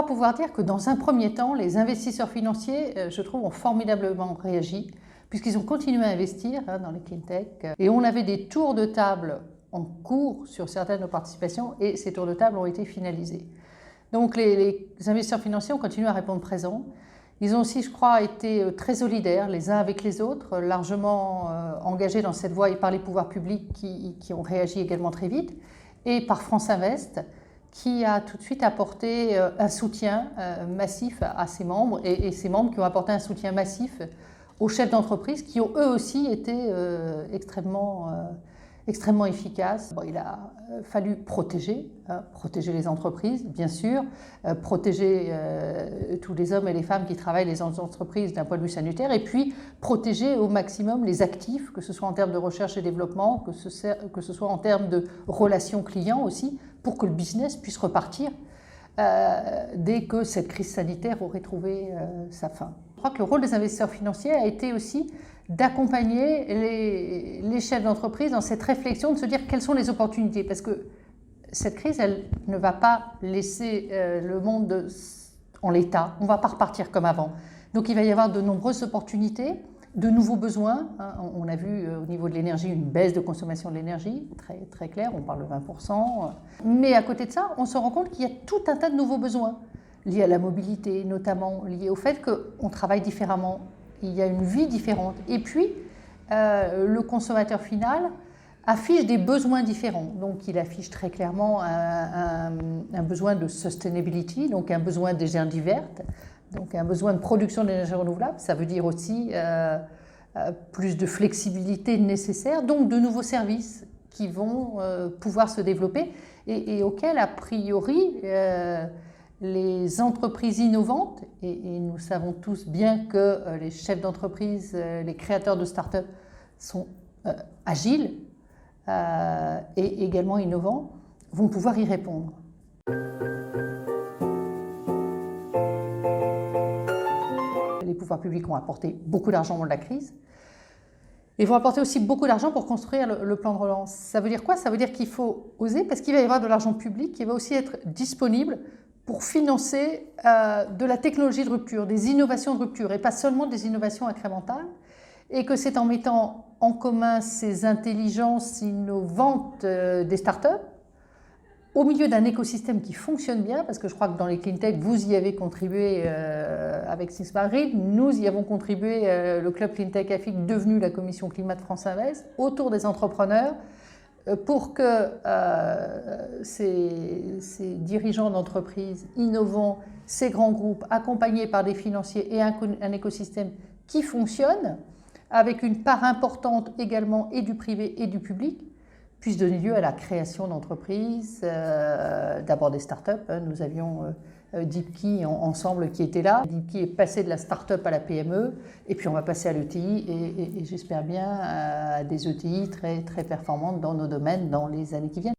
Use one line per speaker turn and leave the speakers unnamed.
crois pouvoir dire que dans un premier temps, les investisseurs financiers, je trouve, ont formidablement réagi, puisqu'ils ont continué à investir dans les clean tech. Et on avait des tours de table en cours sur certaines de nos participations, et ces tours de table ont été finalisés. Donc les investisseurs financiers ont continué à répondre présent. Ils ont aussi, je crois, été très solidaires les uns avec les autres, largement engagés dans cette voie, et par les pouvoirs publics qui ont réagi également très vite, et par France Invest, qui a tout de suite apporté un soutien massif à ses membres, et ses membres qui ont apporté un soutien massif aux chefs d'entreprise, qui ont eux aussi été extrêmement efficaces. Bon, il a fallu protéger les entreprises, bien sûr, protéger tous les hommes et les femmes qui travaillent dans les entreprises d'un point de vue sanitaire, et puis protéger au maximum les actifs, que ce soit en termes de recherche et développement, que ce soit en termes de relations clients aussi, pour que le business puisse repartir dès que cette crise sanitaire aurait trouvé sa fin. Je crois que le rôle des investisseurs financiers a été aussi d'accompagner les chefs d'entreprise dans cette réflexion, de se dire quelles sont les opportunités, parce que cette crise, elle ne va pas laisser le monde en l'état, on ne va pas repartir comme avant. Donc il va y avoir de nombreuses opportunités, de nouveaux besoins. On a vu au niveau de l'énergie une baisse de consommation de l'énergie, très, très clair, on parle de 20%. Mais à côté de ça, on se rend compte qu'il y a tout un tas de nouveaux besoins, liés à la mobilité, notamment liés au fait qu'on travaille différemment, il y a une vie différente. Et puis, le consommateur final affiche des besoins différents. Donc il affiche très clairement un besoin de sustainability, donc un besoin d'énergie verte, donc un besoin de production d'énergie renouvelable. Ça veut dire aussi plus de flexibilité nécessaire, donc de nouveaux services qui vont pouvoir se développer et auxquels, a priori, les entreprises innovantes, et nous savons tous bien que les chefs d'entreprise, les créateurs de start-up sont agiles et également innovants, vont pouvoir y répondre. Les pouvoirs publics ont apporté beaucoup d'argent dans la crise. Ils vont apporter aussi beaucoup d'argent pour construire le plan de relance. Ça veut dire quoi? Ça veut dire qu'il faut oser, parce qu'il va y avoir de l'argent public qui va aussi être disponible pour financer de la technologie de rupture, des innovations de rupture, et pas seulement des innovations incrémentales, et que c'est en mettant en commun ces intelligences innovantes des startups, au milieu d'un écosystème qui fonctionne bien, parce que je crois que dans les clean tech, vous y avez contribué avec Six Grid, nous y avons contribué, le club Clean Tech Afrique, devenu la commission climat de France Invest, autour des entrepreneurs, pour que ces dirigeants d'entreprises innovants, ces grands groupes, accompagnés par des financiers et un écosystème qui fonctionne, avec une part importante également et du privé et du public, puisse donner lieu à la création d'entreprises, d'abord des startups. Nous avions Deepkey ensemble qui était là. Deepkey est passé de la start-up à la PME, et puis on va passer à l'ETI, et j'espère bien à des ETI très, très performantes dans nos domaines dans les années qui viennent.